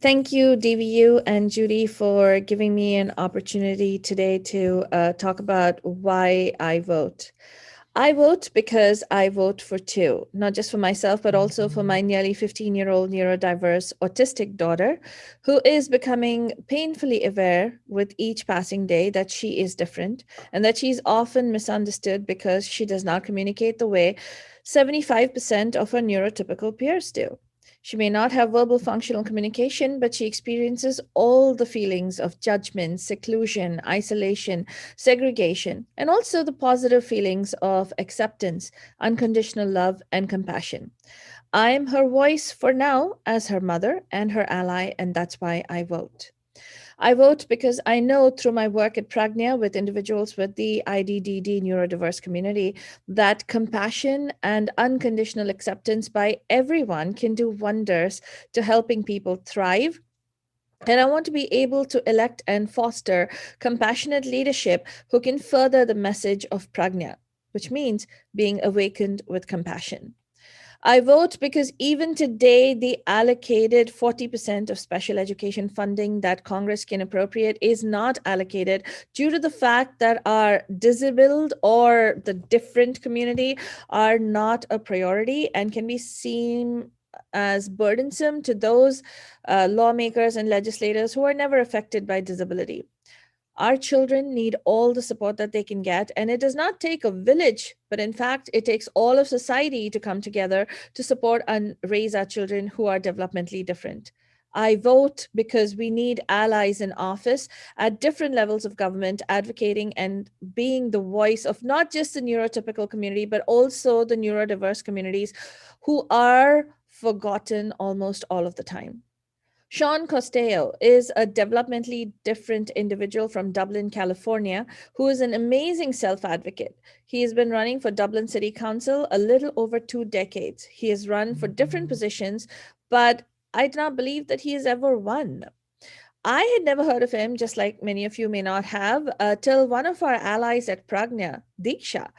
Thank you, DVU and Judy, for giving me an opportunity today to talk about why I vote. I vote because I vote for two, not just for myself, but also for my nearly 15-year-old neurodiverse autistic daughter, who is becoming painfully aware with each passing day that she is different and that she's often misunderstood because she does not communicate the way 75% of her neurotypical peers do. She may not have verbal functional communication, but she experiences all the feelings of judgment, seclusion, isolation, segregation, and also the positive feelings of acceptance, unconditional love, and compassion. I am her voice for now as her mother and her ally, and that's why I vote. I vote because I know through my work at Pragnya with individuals with the IDDD neurodiverse community that compassion and unconditional acceptance by everyone can do wonders to helping people thrive. And I want to be able to elect and foster compassionate leadership who can further the message of Pragnya, which means being awakened with compassion. I vote because even today, the allocated 40% of special education funding that Congress can appropriate is not allocated due to the fact that our disabled or the different community are not a priority and can be seen as burdensome to those lawmakers and legislators who are never affected by disability. Our children need all the support that they can get, and it does not take a village, but in fact, it takes all of society to come together to support and raise our children who are developmentally different. I vote because we need allies in office at different levels of government advocating and being the voice of not just the neurotypical community, but also the neurodiverse communities who are forgotten almost all of the time. Sean Costello is a developmentally different individual from Dublin, California, who is an amazing self advocate. He has been running for Dublin City Council a little over 2 decades. He has run for different positions, but I do not believe that he has ever won. I had never heard of him, just like many of you may not have, till one of our allies at Pragnya, Diksha,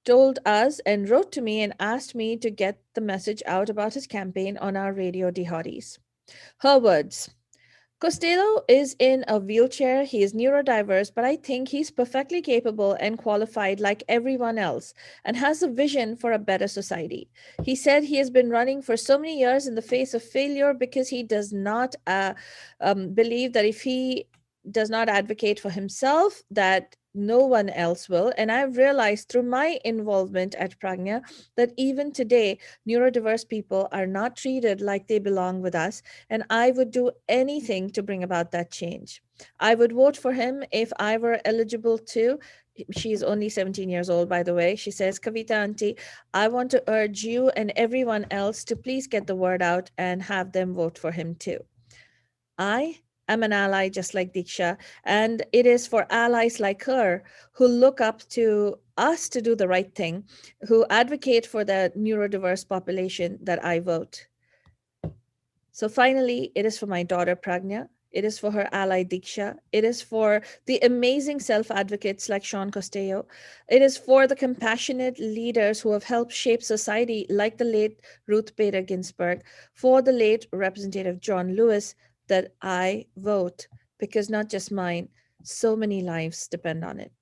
told us and wrote to me and asked me to get the message out about his campaign on our radio Dihadis. Her words: Costello is in a wheelchair. He is neurodiverse, but I think he's perfectly capable and qualified like everyone else and has a vision for a better society. He said he has been running for so many years in the face of failure because he does not believe that if he does not advocate for himself, that no one else will. And I've realized through my involvement at Pragnya that even today, neurodiverse people are not treated like they belong with us, and I would do anything to bring about that change. I would vote for him if I were eligible to. She's only 17 years old, by the way. She says, Kavita Auntie, I want to urge you and everyone else to please get the word out and have them vote for him too. I am an ally just like Diksha, and it is for allies like her who look up to us to do the right thing, who advocate for the neurodiverse population that I vote. So finally, it is for my daughter Pragnya. It is for her ally Diksha. It is for the amazing self advocates like Sean Costello. It is for the compassionate leaders who have helped shape society, like the late Ruth Bader Ginsburg, for the late Representative John Lewis, that I vote because not just mine, so many lives depend on it.